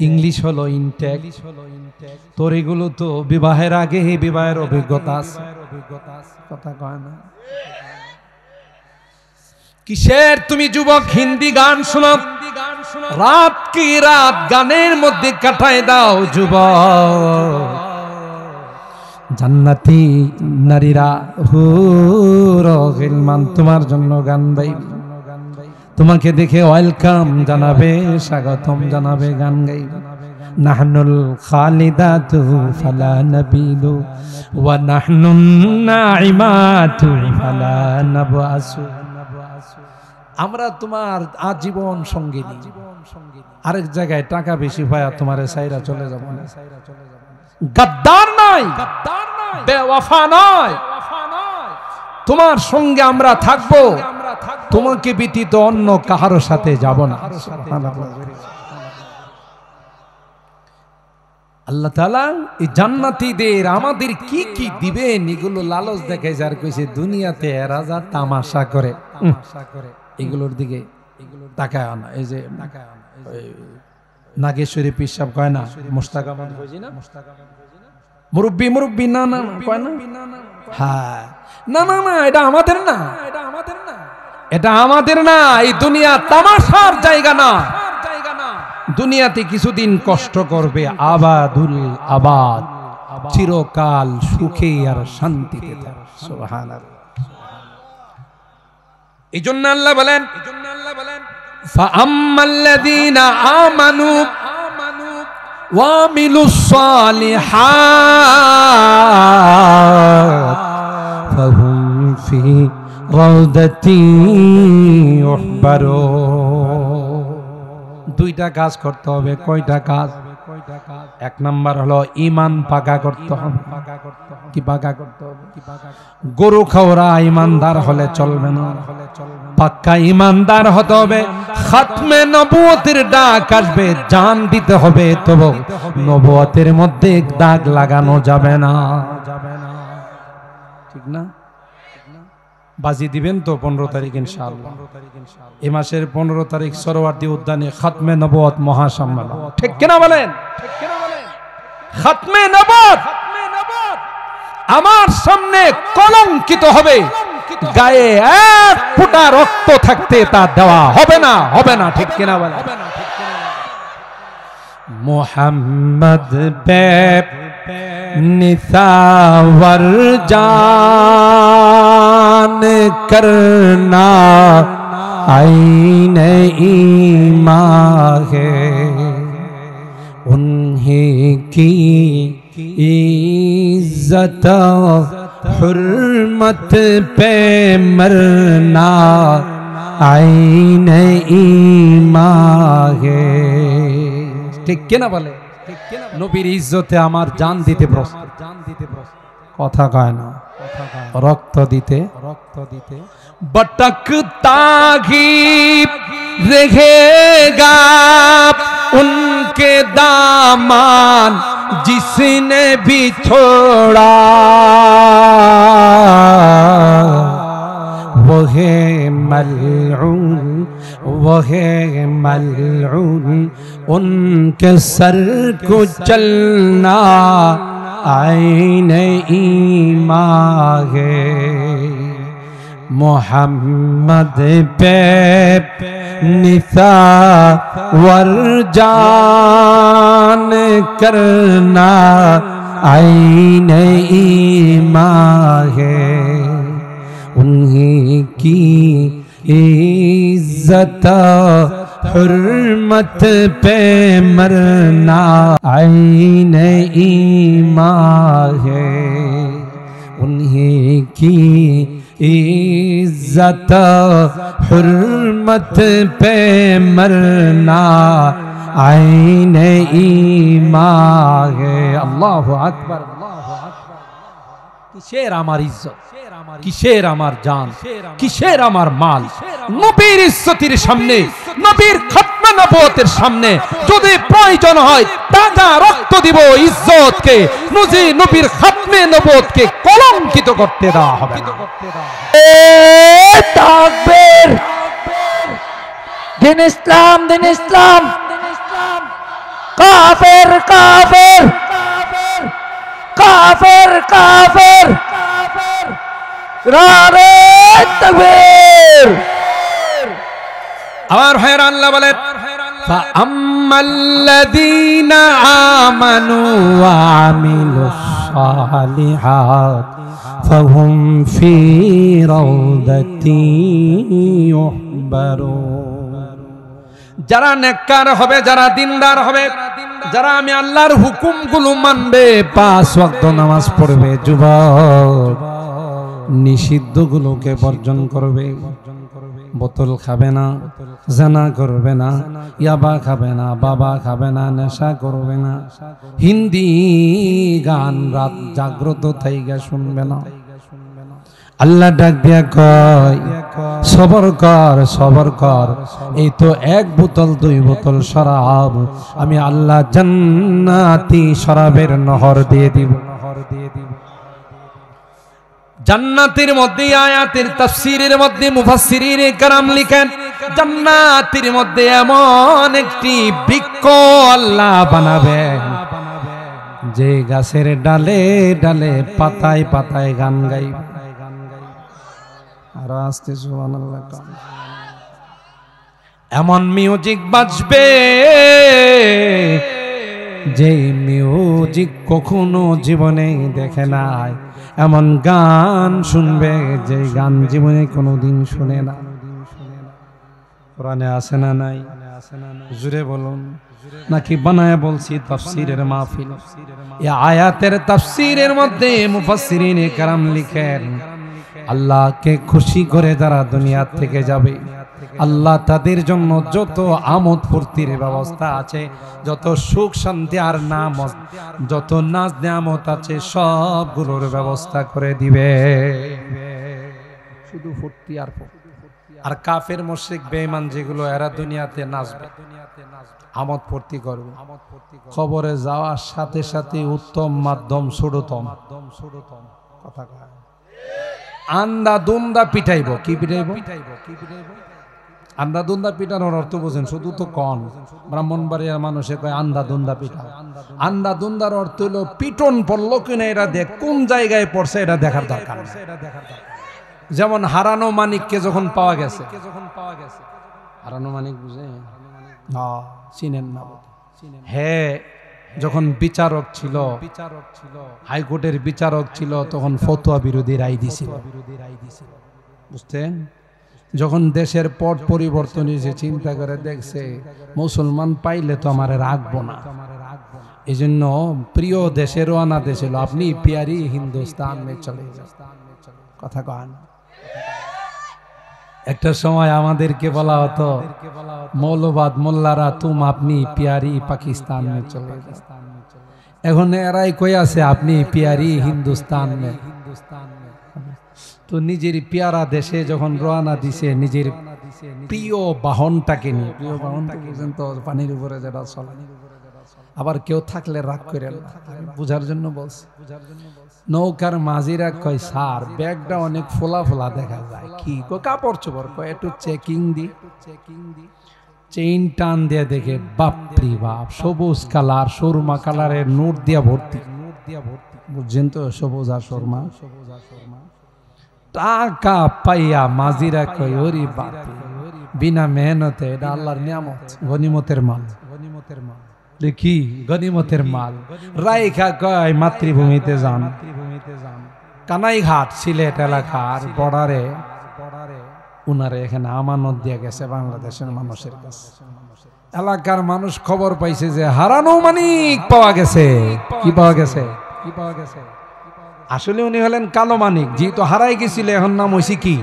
ইংলিশ হলো ইনটেক। তোর এগুলো তো বিবাহের আগে বিবাহের অভিজ্ঞতা আছে, কথা কয় না। কিসের তুমি যুবক হিন্দি গান শোনো, রাত কি রাত গানের মধ্যে কাটায় দাও যুবক। জান্নাতি নারীরা হুর গিলমান তোমার জন্য গান গাইবে, তোমাকে দেখে ওয়েলকাম জানাবে, স্বাগতম জানাবে, গান গাইবে। নাহনুল খালিদাতু ফালা নাবিদু ওয়া নাহনুন নাইমাতু ফালা নাবআসু। আমরা তোমার আজীবন সঙ্গিনী। আরেক জায়গায় টাকা বেশি পায়া তোমারে সাইরা চলে যাব না। গাদ্দার নয়, বেওয়াফা নয়, তোমার সঙ্গে আমরা থাকবো, তোমাকে ব্যতীত অন্য কাহার সাথে যাব না। আল্লাহ তাআলা এই জান্নাতীদের আমাদের কি কি দিবেন এগুলো লালচ দেখায়। যার কইছে দুনিয়াতে রাজা তামাশা করে, এগুলোর দিকে তাকায় না। এই যে নাগেশ্বরী পিসাব কয় না, মুস্তাকামান বুঝি না, মুরব্বি মুরব্বি না না কয় না, হ্যাঁ না না না, এটা আমাদের না, এটা আমাদের না। এই দুনিয়া তামাশার জায়গা না। দুনিয়াতে কিছুদিন কষ্ট করবে, আবাদুল আবাদ, চিরকাল সুখে আর শান্তিতে থাকবে। সুবহানাল্লাহ। এইজন্য আল্লাহ বলেন ফাআম্মাল্লাযীনা আমানু ওয়া আমিলুস সালিহাত ফাহুম ফি রাউদাতিন ইউহবারুন। দুইটা কাজ করতে হবে। কয়টা কাজ? এক নাম্বার হলো ঈমান পাকা করতে হবে। কি পাকা করতে হবে? গরু খাওয়া ঈমানদার হলে চলবে না, পাক্কা ঈমানদার হতে হবে। খাতমে নবুয়তের ডাক আসবে, জান দিতে হবে, তবে নবুয়তের মধ্যে দাগ লাগানো যাবে না। ঠিক না? বাজি দিবেন তো 15 তারিখ ইনশাআল্লাহ। এই মাসের 15 তারিখ সরোয়ার্দী উদ্যানে খাতমে নবুয়ত মহাসম্মেলন। ঠিক কিনা বলেন? খাতমে নবুয়ত আমার সামনে কলঙ্কিত হবে, গায়ে এক ফোঁটা রক্ত থাকতে তা দেওয়া হবে না, হবে না। ঠিক কিনা বলেন? মুহাম্মদ পে निसावर जान करना आईन ईमान है, उन्हीं की इज्जत हुर्मत पे मरना आईन ईमान है। ठीक क्या ना बोले? নবীর ইজ্জতে আমার জান দিতে প্রস্তুত। কথা কয় না, রক্ত দিতে भटकता ही रहेगा उनके दामन जिसने भी छोड़ा, वो है मलऊन, वो है मलऊन, उनके सर को चलना आईने ईमान है। मोहम्मद पे निसावर जान करना आईने ईमान है। उन्हीं की इज्जत हुर्मत पे मरना आईने ईमान है। उन्हीं की इज्जत हुर्मत पे मरना आईने ईमान है। अल्लाहु अकबर। किसेर आमार इज्जत, किसेर आमार जान, किसेर आमार माल, नबीर इज्जतेর সামনে, নবীর খতমে নবুয়তের সামনে যদি প্রয়োজন হয় টাকা রক্ত দিব, ইজ্জতকে নবীর খতমে নবুয়তকে কলঙ্কিত করতে দেওয়া হবে না। তাকবীর। দিন ইসলাম, দিন ইসলাম। কাফের কাফের কাফের কাফের। নারে তাকবীর। আমার ভাইরা আল্লাহ বলেন ফাআম্মাল্লাযীনা আমানু ওয়া আমিলুস সালিহাত ফাহুম ফি রাউদাতি ইউহবারুন। যারা নেককার হবে, যারা দিনদার হবে, যারা আমি আল্লাহর হুকুমগুলো মানবে, 5 ওয়াক্ত নামাজ পড়বে, যুবক নিষিদ্ধগুলোকে বর্জন করবে, বোতল খাবে না, জানা করবে না, ইয়াবা খাবে না, বাবা খাবে না, নেশা করবে না, হিন্দি গান রাত জাগ্রত থাইগা শুনবে না। আল্লাহ ডাক দিয়া কয় সবর কর, সবর কর। এই তো 1 বোতল 2 বোতল শরাব আমি আল্লাহ জান্নাতি শরাবের নহর দিয়ে দিব। জান্নাতের মধ্যে আয়াতের তাফসীরের মধ্যে মুফাসসিরিনে কেরাম লিখেন জান্নাতের মধ্যে এমন একটি বৃক্ষ আল্লাহ বানাবেন যে গাছের ডালে ডালে পাতায় পাতায় গান গাইবে। আর আস্তে সুবহানাল্লাহ। এমন মিউজিক বাজবে যে মিউজিক কখনো জীবনে দেখে নাই, এমন গান শুনবে যে গান জীবনে কোনোদিন শুনে না। কোরআনে আছে না নাই? জুড়ে বলুন। নাকি বানায়া বলছি তাফসীরের মাহফিল? এই আয়াতের তাফসীরের মধ্যে মুফাসসিরিনে কেরাম লিখেন আল্লাহকে খুশি করে যারা দুনিয়া থেকে যাবে, আল্লাহ তাদের জন্য যত আমোদ ফুর্তির ব্যবস্থা আছে, যত সুখ শান্তি আর নাম, যত নাজ নিয়ামত আছে, সবগুলোর ব্যবস্থা করে দিবে। শুধু ফুর্তি আর ফুর্তি। আর কাফের মুশরিক বেঈমান যেগুলো, এরা দুনিয়াতে নাচবে, আমোদ ফুর্তি করবে, কবরে যাওয়ার সাথে সাথে উত্তম মাধ্যম ষোড়তম কথা কয় আন্দা দুন্দা পিটাইব। কি পিটাইব? আন্দা দুন্দা পিটানোর অর্থ বোঝেন? শুধু তো কন ব্রাহ্মণবাড়িয়ার মানুষে কয় আন্দা দুন্দা পিটা। আন্দা দুন্দার অর্থ হলো পিটন পড়লো কিনা এরা দেখ, কোন জায়গায় পড়ছে এটা দেখার দরকার। যেমন হারানো মানিককে যখন পাওয়া গেছে, হারানো মানিক বুঝে চিনেন না? হ্যাঁ, যখন বিচারক ছিল, হাইকোর্টের বিচারক ছিল, তখন ফতোয়া বিরোধী রায় দিছিল, বুঝতেন? যখন দেশের পট পরিবর্তন হয়েছে, চিন্তা করে দেখছে মুসলমান পাইলে তো আমার রাখবো না, এই জন্য প্রিয় দেশে রওনা দিয়েছিল, আপনি প্যারি হিন্দুস্তান মে চলে যান। কথা কন। একটা সময় আমাদেরকে বলা হতো মৌলবাদ মোল্লারা, তুম আপনি প্যারি পাকিস্তান মে চলে যান। এখন এরাই কই আছে আপনি প্যারি হিন্দুস্তান মে। তো নিজের পেয়ারা দেশে যখন রওনা দিছে, নিজের প্রিয় বাহনটাকে নিয়ে, প্রিয় বাহনটা বুঝেন তো, পানির উপরে যেটা চলে। আবার কেউ থাকলে রাগ করে বুঝার জন্য বলছে। নৌকার মাঝিরা কয় স্যার ব্যাগটা অনেক ফোলা ফোলা দেখা যায়। কি কাপড় চোপড়? কয় একটু চেকিং দি। চেইন টান দিয়ে দেখে বাপরি বাপ, সবুজ কালার সুরমা কালারের নোট দিয়া ভর্তি। বুঝছেন তো? সবুজ আর সুরমা। টাকা পাইয়া মাজিরা কই ওরে বাপরে, বিনা মেহনতে, এটা আল্লাহর নিয়ামত, গনিমতের মাল। দেখি গনিমতের মাল রাইখা কয় মাতৃভূমিতে যান। কানাইঘাট সিলেট এলাকার বর্ডারে উনারে এখানে আমানত দিয়ে গেছে বাংলাদেশের মানুষের কাছে। এলাকার মানুষ খবর পাইছে যে হারানো মানিক পাওয়া গেছে। কি পাওয়া গেছে? আসলে উনি হলেন কালো মানিক, যেহেতু হারাই গেছিল এখন নাম হইছে কি?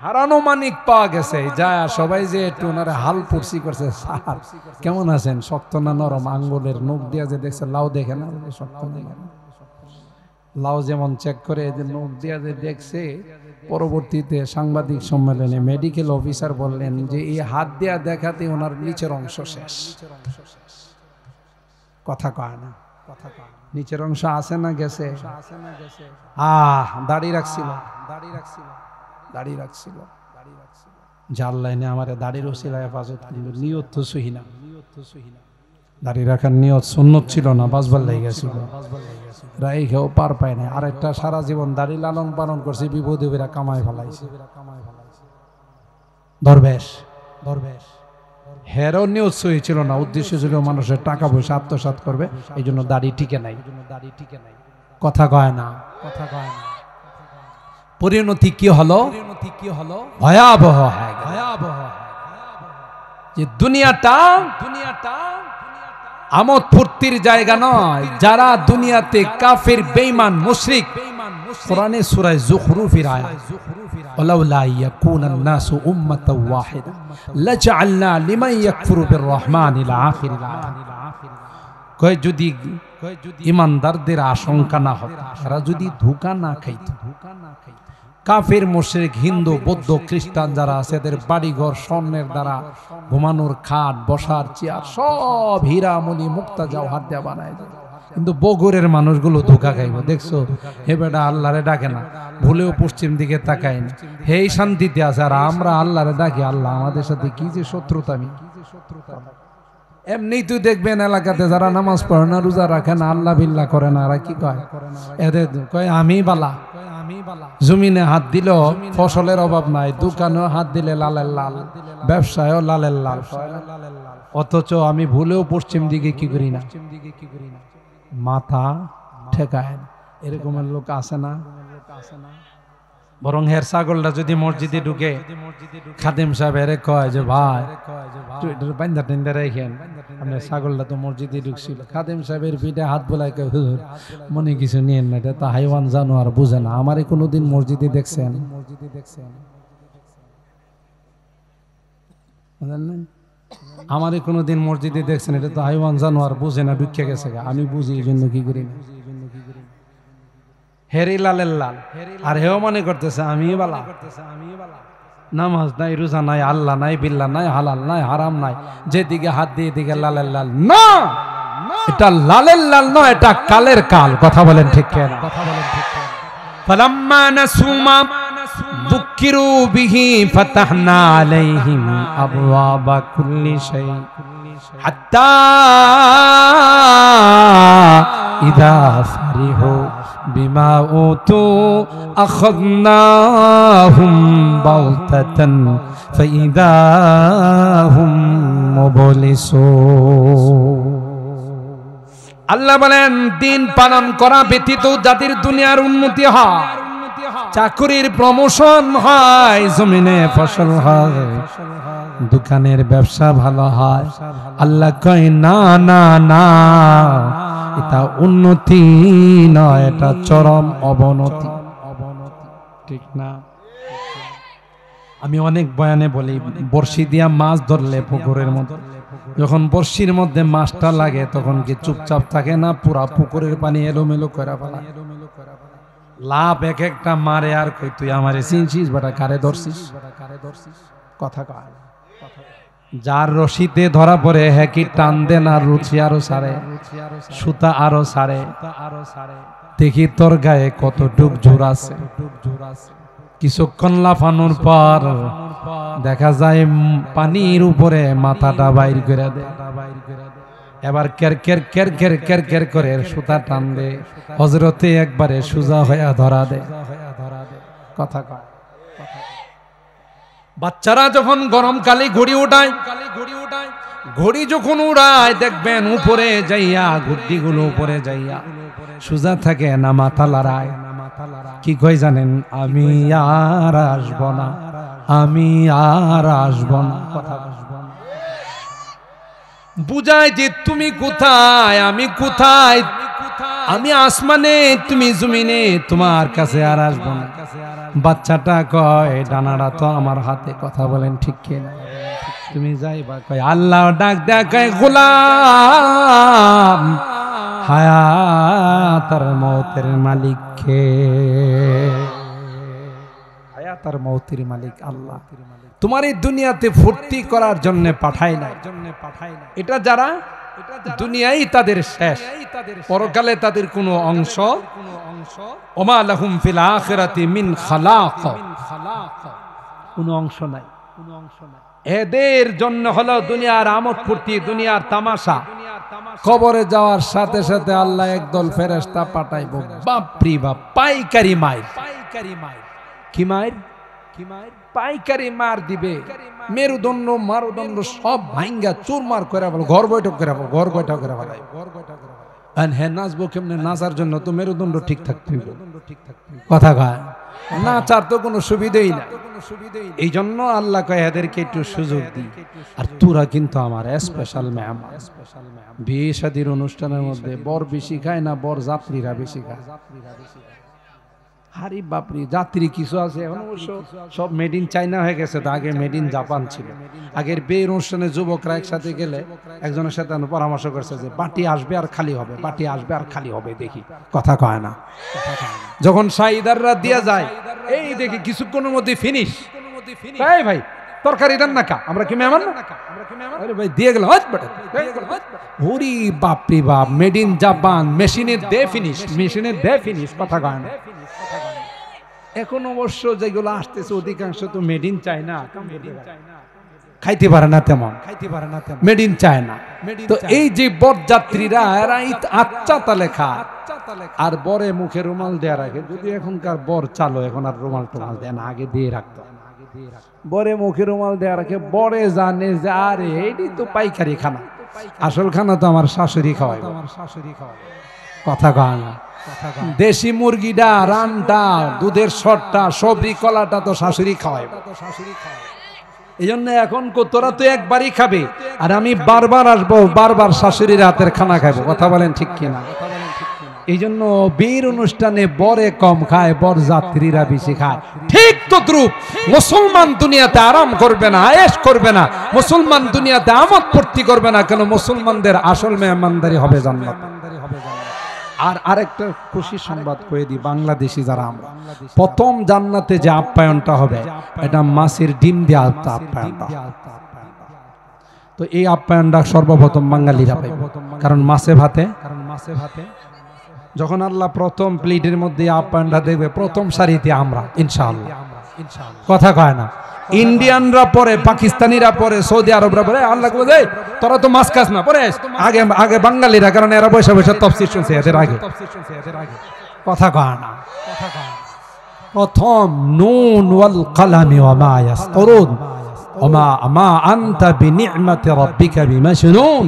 হারানো মানিক পাওয়া গেছে। যা সবাই যে একটু ওনারে হাল পুরসি করছে, স্যার কেমন আছেন, শক্ত না নরম? আঙ্গুলের নখ দিয়া যে দেখছে লাউ দেখে না, শক্ত না লাউ যেমন চেক করে নখ দিয়া যে দেখছে। পরবর্তীতে সাংবাদিক সম্মেলনে মেডিকেল অফিসার বললেন যে এই হাত দেয়া দেখাতে ওনার নিচের অংশ শেষ। কথা কয় না, নিচের অংশ আছে না গেছে? দাড়ি রাখছিল, যার লাইনে আমার দাড়ির ওসিলা হেফাজত করল। নিয়ত তো সহি না, দাড়ি রাখার নিয়ত সুন্নত ছিল না, বাজবার লেগে গেছিল। রাইখেও পার পায় না। আরেকটা সারা জীবন দাড়ি লালন পালন করছে, বিপদে বেরা কামাই ফেলাইছে। দরবেশ হেরও নিয়ত সহি ছিল না, উদ্দেশ্য ছিল মানুষের টাকা পয়সা আত্মসাৎ করবে, এই জন্য দাড়ি টিকে নাই। কথা কয় না। পরিণতি কি হলো? ভয়াবহ হয়ে গেল। যে দুনিয়াটা আমোদ ফুর্তির জায়গা নয়। যারা দুনিয়াতে কাফির, বেঈমান, মুশরিক, কোরআনে সূরা যুখরুফের আয়াত, ওয়ালাউলা ইয়াকুনান নাসু উম্মাতাও ওয়াহিদা লাজআলনা লিমান ইয়াকফুরু বিররহমানি ইলা আখিরিল আয়াত। কয় যদি ইমানদারদের আশঙ্কা না হতো, এরা যদি ধোঁকা না খাইত, কাফের, মুশরিক, হিন্দু, বৌদ্ধ, খ্রিস্টান যারা আছে, এদের বাড়িঘর স্বর্ণের দ্বারা, ঘুমানোর খাট, বসার চেয়ার সব হীরা মণি মুক্তা জওহর দিয়ে বানায় দেয়। কিন্তু বগুড়ের মানুষগুলো ধোঁকা খাইব। দেখছো, হে বেটা আল্লাহরে ডাকে না, ভুলেও পশ্চিম দিকে তাকায় না, হেই শান্তিতে আছে। আর আমরা আল্লাহরে ডাকি, আল্লাহ আমাদের সাথে কি যে শত্রুতা। এমনি তুই দেখবেন এলাকাতে যারা নামাজ পড়ে না, রোজা রাখে না, আল্লাহ বিল্লাহ করে না, এরা কি কয়? এদের কয় আমি বালা। জমিনে হাত দিল ফসলের অভাব নাই, দোকানেও হাত দিলে লালের লাল, ব্যবসায়ও লালের লাল। অথচ আমি ভুলেও পশ্চিম দিকে কি করি না, মাথা ঠেকায়। এরকমের লোক আছে না? বরং হের ছাগলটা যদি মসজিদে ঢুকে, খাদেম সাহেব এরে কয় যে ভাই বান্ধা টেন্দা রেখেন, আপনার ছাগলটা তো মসজিদে ঢুকছিল। খাদেম সাহেবের পিঠে হাত বোলায় কয় হুজুর মনে কিছু নিয়েন না, এটা তো হাইওয়ান জানোয়ার, বুঝে না। আমারে কোনোদিন মসজিদে দেখছেন? আমারে কোনোদিন মসজিদে দেখছেন? এটা তো হাইওয়ান জানোয়ার, বুঝে না, ঢুকে গেছে। আমি বুঝি, এই জন্য কি করি না। হেরি লালের লাল, আর হেও মনে করতেছে আমি বালা। নামাজ নাই, রোজা নাই, আল্লাহ নাই, বিল্লাহ নাই, হালাল নাই, হারাম নাই, যেদিকে হাত দিয়ে দিকে লালের লাল। না, এটা লালের লাল নয়, এটা কালের কাল। কথা বলেন ঠিক কিনা? ফালাম্মা নাসু মা যুকিরু বিহি ফাতাহনা আলাইহিম আবওয়াবা কুল্লি শাই হাত্তা ইযা ফারিহু বিমা উতু আখাযনাহুম বাগতাতান ফাইযা হুম মুবলিসুন। আল্লাহ বলেন, দিন পালন করা ব্যতীত যাদের দুনিয়ার উন্নতি হয়, চাকরির প্রমোশন হয়, জমিনে ফসল হয়, দোকানের ব্যবসা ভালো হয়, আল্লাহ কয় না না না, এটা উন্নতি নয়, এটা চরম অবনতি। ঠিক না? আমি অনেক বয়ানে বলি, বর্ষি দিয়া মাছ ধরলে পুকুরের মধ্যে, যখন বর্ষির মধ্যে মাছটা লাগে তখন কি চুপচাপ থাকে না? পুরা পুকুরের পানি এলোমেলো করে ফেলা। লাভ এক একটা মারে, আর কই তুই আমারে চিনছিস বেটা, কারে ধরছিস? কথা কয়। যার রশিতে ধরা পড়ে হ্যাঁ কি টান দেন, আর রুচি আরো সারে, সুতা আরো সারে। দেখি তোর গায়ে কতটুক জোর আছে। কিছুক্ষণ লাফানোর পর দেখা যায় পানির উপরে মাথাটা বাইর করে দেয়। এবার কের কের কের কের কের কের করে সুতা টান দে, হজরতে একবারে সোজা হয়ে ধরা দে। কথা কয় বাচ্চারা যখন গরমকালে ঘড়ি উঠায়, ঘড়ি যখন উড়ায় দেখবেন উপরে যাইয়া ঘুড়িগুলো উপরে যাইয়া সোজা থাকে না মাথা লড়ায়। কি কই জানেন? আমি আর আসব না, আমি আর আসব না। কথা বুঝায় যে তুমি কোথায়, আমি কোথায়, আমি আসমানে, তুমি জমিনে, তোমার কাছে আর আসবো না। বাচ্চাটা কয় ডানাটা তো আমার হাতে। কথা বলেন ঠিক কিনা? তুমি যাইবা কয় আল্লাহ ডাক দেয়া কয় গোলাম হায়াতার মৌতের মালিক কে? হায়াতার মৌতের মালিক আল্লাহ। তোমার এই দুনিয়াতে ফুর্তি করার জন্য পাঠায় না। এটা যারা দুনিয়াই তাদের শেষ, পরকালে তাদের কোনো অংশ ওমা লাহুম ফিল আখিরাতি মিন খালাক, কোনো অংশ নাই। এদের জন্য হলো দুনিয়ার আমোদ ফুর্তি, দুনিয়ার তামাশা। কবরে যাওয়ার সাথে সাথে আল্লাহ একদল ফেরেশতা পাঠাইবো, বাপরি বাপ, পাইকারি মাইর। কি মাইর? পাইকারি মার দিবে। মেরুদণ্ড মারুদণ্ড সব ভাঙ্গা চুরমার করে বলো, ঘর বৈঠক করে বলো, ঘর বৈঠক করে বলো। হ্যাঁ নাচবো কেমনে? নাচার জন্য তো মেরুদণ্ড ঠিক থাকতে হবে। কথা কয় নাচার তো কোনো সুবিধাই না। এই জন্য আল্লাহ কয় এদেরকে একটু সুযোগ দিই। আর তোরা কিন্তু আমার স্পেশাল মেহমান। বিয়ে শাদীর অনুষ্ঠানের মধ্যে বর বেশি খায় না, বর যাত্রীরা বেশি খায়? হারি বাপরি, যাত্রী কিছু আছে এখন অবশ্য সব মেড ইন চাইনা হয়ে গেছে, তো আগে মেড ইন জাপান ছিল। আগের বিয়ের অনুষ্ঠানে যুবকরা একসাথে গেলে একজনের সাথে পরামর্শ করছে যে পার্টি আসবে আর খালি হবে, পার্টি আসবে আর খালি হবে। দেখি কথা কয় না। যখন শাহিদাররা দিয়ে যায় এই দেখি কিছুক্ষণের মধ্যে ফিনিশ। ভাই ভাই তরকারি রান্না কা, আমরা কি মেহমান না? আরে ভাই দিয়ে গেল হরি বাপরি বাপ, মেড ইন জাপান, মেশিনের দে ফিনিশ, মেশিনের দে ফিনিশ। কথা কয় না। এখন অবশ্য যেগুলো আসতেছে অধিকাংশ তো মেড ইন চায়না, খাইতে পারে না তেমন, মেড ইন চায়না। তো এই যে বরযাত্রীরা এরা আচ্ছা তালে খায় আর বরে মুখে রুমাল দেয়া রাখে। যদি এখনকার বর চালো, এখন আর রুমাল টুমাল দেয় না, আগে দিয়ে রাখতো। বরে মুখে রুমাল দেয়া রাখে। বরে জানে যে আরে এটি তো পাইকারি খানা, আসল খানা তো আমার শাশুড়ি খাওয়াই। কথা কয় না। দেশি মুরগিটা, রানটা, দুধের শটটা, সবরি কলাটা তো শাশুড়ি খাওয়াই। এই জন্য এখন তোরা তো একবারই খাবে আর আমি বারবার আসবো, বারবার শাশুড়ির হাতের খানা খাবো। কথা বলেন ঠিক কিনা? এই জন্য বিয়ের অনুষ্ঠানে বরে কম খায়, বর যাত্রীরা বেশি খায়। ঠিক তদ্রুপ মুসলমান দুনিয়াতে আরাম করবে না, আয়েশ করবে না, মুসলমান দুনিয়াতে আমোদ ফুর্তি করবে না। কেন? মুসলমানদের আসল মেহমানদারি হবে জান্নাত। আর আরেকটা খুশি সংবাদ কয়ে দিই, বাংলাদেশি যারা আমরা, প্রথম জান্নাতে যে আপ্যায়নটা হবে এটা মাছের ডিম দিয়ে আপ্যায়নটা। তো এই আপ্যায়নটা সর্বপ্রথম বাঙালিরা পাইবে, কারণ মাছে ভাতে। যখন আল্লাহ প্রথম প্লেটের মধ্যে আপ্যায়নটা দেবে, প্রথম সারিতে আমরা ইনশাআল্লাহ। কথা কয় না। ইন্ডিয়ানরা পরে, পাকিস্তানিরা পরে, সৌদি আরবরা পরে। আল্লাহ বলে তোরা তো মাছ খাস না, পরে আগে আগে বাঙালিরা, কারণ এরা বসে বসে তাফসীর শুনছে এদের আগে। কথা কয় না। প্রথম নুন ওয়াল কালামি ওয়া মা ইয়াসতুরুন ওয়া মা আনতা বিনি'মাতি রাব্বিকা বিমাজনুন।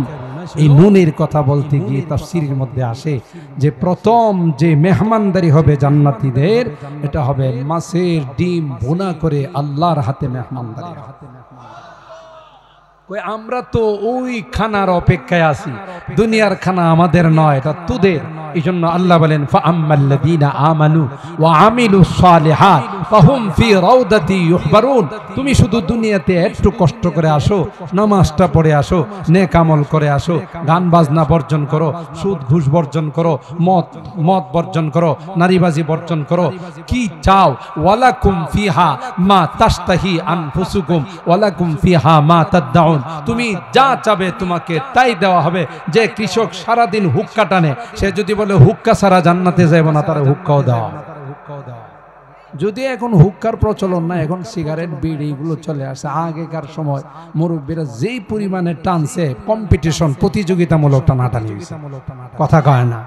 এই নুনের কথা বলতে গিয়ে তাফসীরের মধ্যে আসে যে প্রথম যে মেহমানদারি হবে জান্নাতীদের, এটা হবে মাছের ডিম ভুনা করে আল্লাহর হাতে মেহমানদারি। আমরা তো ওই খানার অপেক্ষায় আছি, দুনিয়ার খানা আমাদের নয়, এটা তোদের। এই জন্য আল্লাহ বলেন ফাআম্মাল্লাযীনা আমানু ওয়া আমিলুস সালিহাত ফাহুম ফি রাউদাতি ইউহবারুন। তুমি শুধু দুনিয়াতে একটু কষ্ট করে আসো, নামাজটা পড়ে আসো, নেক আমল করে আসো, গান বাজনা বর্জন করো, সুদ ঘুষ বর্জন করো, মদ বর্জন করো, নারীবাজি বর্জন করো। কি চাও? ওয়ালাকুম ফিহা মা তাশতাহি আনফুসুকুম ওয়ালাকুম ফিহা মা তাদউন। তুমি যা চাবে তোমাকে তাই দেওয়া হবে। যে কৃষক সারাদিন হুক্কা টানে, সে যদি বলে হুক্কা ছাড়া জান্নাতে যাব না, তার হুক্কাও দেওয়া। যদি এখন হুক্কার প্রচলন না, এখন সিগারেট বিড়ি এগুলো চলে আসে। আগেকার সময় মুরব্বীরা যেই পরিমাণে টানছে, কম্পিটিশন, প্রতিযোগিতামূলক টানাটানি। কথা কয় না।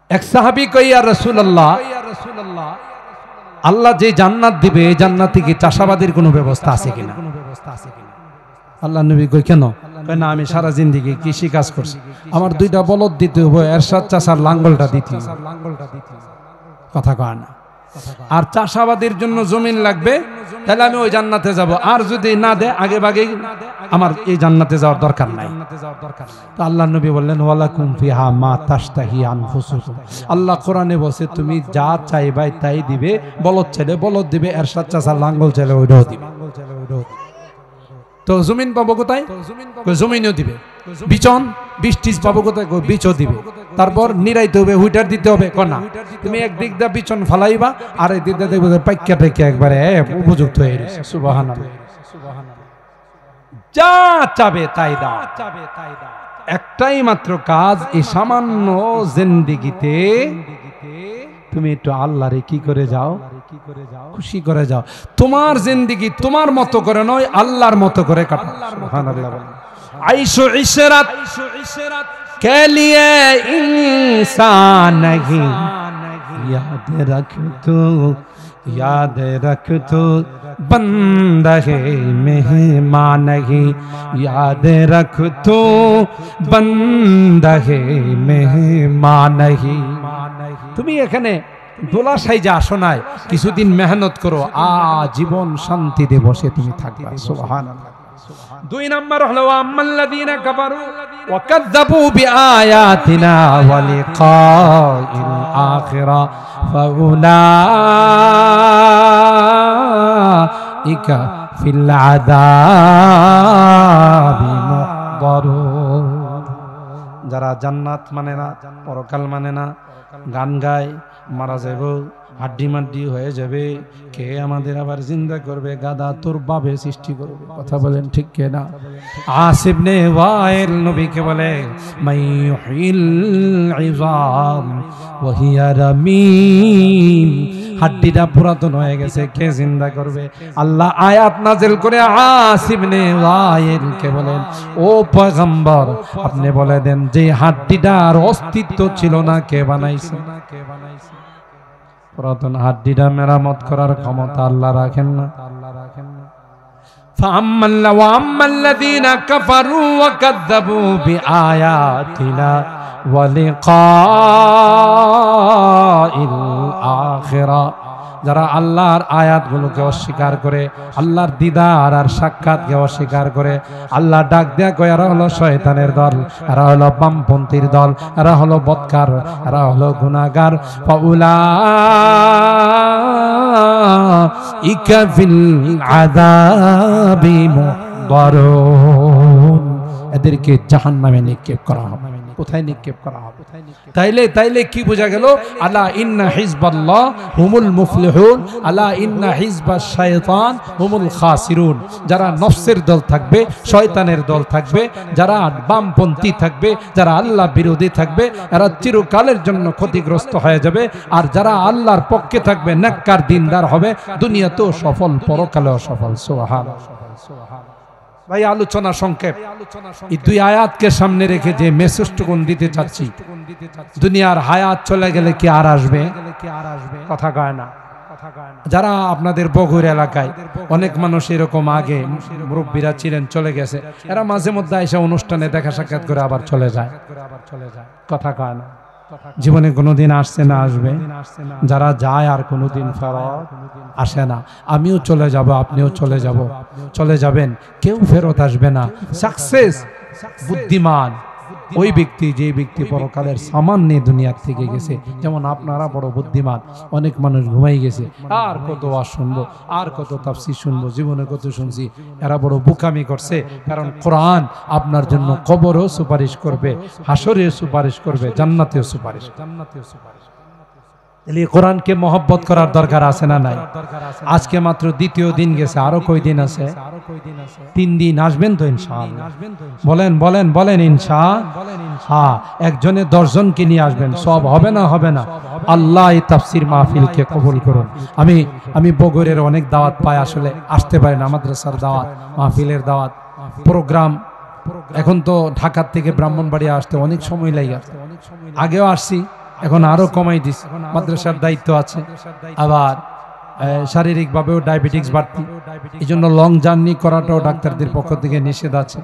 এক সাহাবী কই ইয়া রাসূলুল্লাহ, আল্লাহ যে জান্নাত দিবে এই জান্নাতে কি চাষাবাদের কোনো ব্যবস্থা আছে কিনা? আল্লাহ নবী কই কেন? কই না, আমি সারা জিন্দেগি কৃষি কাজ করছি, আমার দুইটা বলদ দিতে হবে, এরশাদ চাষার লাঙ্গলটা দিতে হবে। কথা কয় না। আর চাষাবাদের জন্য জমিন লাগবে, তাহলে আমি ওই জান্নাতে যাব। আর যদি না দে আগে ভাগে আমার এই জান্নাতে যাওয়ার দরকার নাই। তো আল্লাহ নবী বললেন ওয়ালাকুম ফিহা মা তাশতাহি আনফুসুকুম। আল্লাহ কোরআনে বলছে তুমি যা চাইবাই তাই দিবে, বলদ চাইলে বলদ দিবে, এরশাদ চাষার লাঙ্গল চাইলে ওইটাও দিবে। তো জমিন পাবো কোথায়? জমিনও দিবে। বিচন বৃষ্টিজ পাবো কোথায়? বীজও দিবে। তারপর নিরাইতে হবে, হুইটার দিতে হবে। কনা তুমি একদিক দা বিচন ফালাইবা, আর এই দিক দা দেখবে পাইকা পাইকা একবারে উপযুক্ত হয়ে গেছে। সুবহানাল্লাহ। যা চাবে তাই দাও। একটাই মাত্র কাজ, এই সামান্য জিন্দেগিতে তুমি একটু আল্লাহরে কি করে যাও, খুশি করে যাও। তোমার জিন্দেগি তোমার মতো করে নয়, আল্লাহর মতো করে কাটাও। সুবহানাল্লাহ। আইশো ইশরাত কে লিয়ে ইনসান नहीं याद रख तू, याद रख तू बंदा है मेहमान नहीं, याद रख तू बंदा है मेहमान नहीं। তুমি এখানে দোলা সাইজা আসো নাই, কিছুদিন মেহনত করো, জীবন শান্তিতে বসে তুমি থাকবা। সুবহানাল্লাহ। দুই নাম্বার হলো আম্মাল্লাযীনা কাফারু ওয়া কাযযাবু বিআয়াতিনা ওয়া লিকাইল আখিরা ফাউলাইকা ফিল আযাবি মুহদারুন। যারা জান্নাত মানে না, পরকাল মানে না, গান গায়, মারা যাব, হাড্ডি মাড্ডি হয়ে যাবে, কে আমাদের আবার জিন্দা করবে? গাদা তোর বাবে সৃষ্টি করবে। কথা বলেন ঠিক কে না? আসিব নে ওয়াইল নবীকে বলে মাইয়ুহিল ইযাম ওয়া হিয়া রামীম, হাড্ডিটা পুরাতন হয়ে গেছে, কে জিন্দা করবে? আল্লাহ আয়াত নাযিল করে আসিব নে ওয়াইল কে বলেন ও পয়গম্বর আপনি বলে দেন যে হাড্ডিটার অস্তিত্ব ছিল না, কে বানাইছে? পুরাতন হাড্ডিটা মেরামত করার ক্ষমতা আল্লাহ রাখেন না। ফাআম্মাল্লাযীনা কাফারু ওয়া কাযযাবু বিআয়াতিনা ওয়া লিকাইল আখিরা, যারা আল্লাহর আয়াতগুলোকে অস্বীকার করে, আল্লাহর দিদার আর সাক্ষাৎকে অস্বীকার করে, আল্লাহ ডাক দেয়া কয় এরা হলো শয়তানের দল, এরা হলো বামপন্থীর দল, এরা হলো বদকার, এরা হলো গুনাহগার। ফাউলাইকা ফিল আযাবি মুহদারুন, এদেরকে জাহান্নামে নিক্ষেপ করা হবে। কোথায় নিক্ষেপ করা হবে? তাইলে কি বোঝা গেল? আলা ইন্না হিজবাল্লাহ হুমুল মুফলিহুন, আলা ইন্না হিজবাশ শায়তান হুমুল খাসিরুন। যারা নফসের দল থাকবে, শয়তানের দল থাকবে, যারা বামপন্থী থাকবে, যারা আল্লাহ বিরোধী থাকবে, এরা চিরকালের জন্য ক্ষতিগ্রস্ত হয়ে যাবে। আর যারা আল্লাহর পক্ষে থাকবে, নেককার দিনদার হবে, দুনিয়াতেও সফল, পরকালেও সফল। সুবহানাল্লাহ। ভাই আলোচনা সংক্ষেপ, এই দুই আয়াতকে সামনে রেখে যে মেসেজটুকু দিতে চাচ্ছি, দুনিয়ার হায়াত চলে গেলে কি আর আসবে? কথা কয় না। যারা আপনাদের বগুড়া এলাকায় অনেক মানুষ এরকম আগে মুরব্বীরা ছিলেন, চলে গেছে, এরা মাঝে মধ্যে এসে অনুষ্ঠানে দেখা সাক্ষাৎ করে আবার চলে যায়। কথা কয় না। জীবনে কোনোদিন আসছে না আসবে? যারা যায় আর কোনোদিন ফেরত আসে না। আমিও চলে যাব, আপনিও চলে যাব, চলে যাবেন, কেউ ফেরত আসবে না। সাকসেস বুদ্ধিমান ওই ব্যক্তি যে ব্যক্তি পরকালের সামান নিয়ে দুনিয়ার থেকে গেছে। যেমন আপনারা বড় বুদ্ধিমান, অনেক মানুষ ঘুমাই গেছে, আর কত ওয়াজ শুনবো, আর কত তাফসীর শুনবো, জীবনে কত শুনছি। এরা বড় বোকামি করছে, কারণ কোরআন আপনার জন্য কবরেও সুপারিশ করবে, হাসরেও সুপারিশ করবে, জান্নাতেও সুপারিশ। কোরআনকে মহব্বত করার দরকার আছে না নাই? আজকে মাত্র দ্বিতীয় দিন গেছে, আরো কয় দিন আছে? 3 দিন। আসবেন তো ইনশাআল্লাহ? বলেন বলেন বলেন ইনশাআল্লাহ। একজনে 10 জনকে নিয়ে আসবেন, সব হবে না? হবে না। আল্লাহ এই তাফসীর মাহফিলকে কবুল করুন। আমি বগুড়ের অনেক দাওয়াত পাই, আসলে আসতে পারি না, মাদ্রাসার দাওয়াত, মাহফিলের দাওয়াত, প্রোগ্রাম। এখন তো ঢাকা থেকে ব্রাহ্মণবাড়িয়া আসতে অনেক সময় লাগে, আগেও আসছি, এখন আরো কমাই দিস, মাদ্রাসার দায়িত্ব আছে, আবার শারীরিকভাবেও ডায়াবেটিস বাড়তি, এই জন্য লং জার্নি করাটাও ডাক্তারদের পক্ষ থেকে নিষেধ আছে।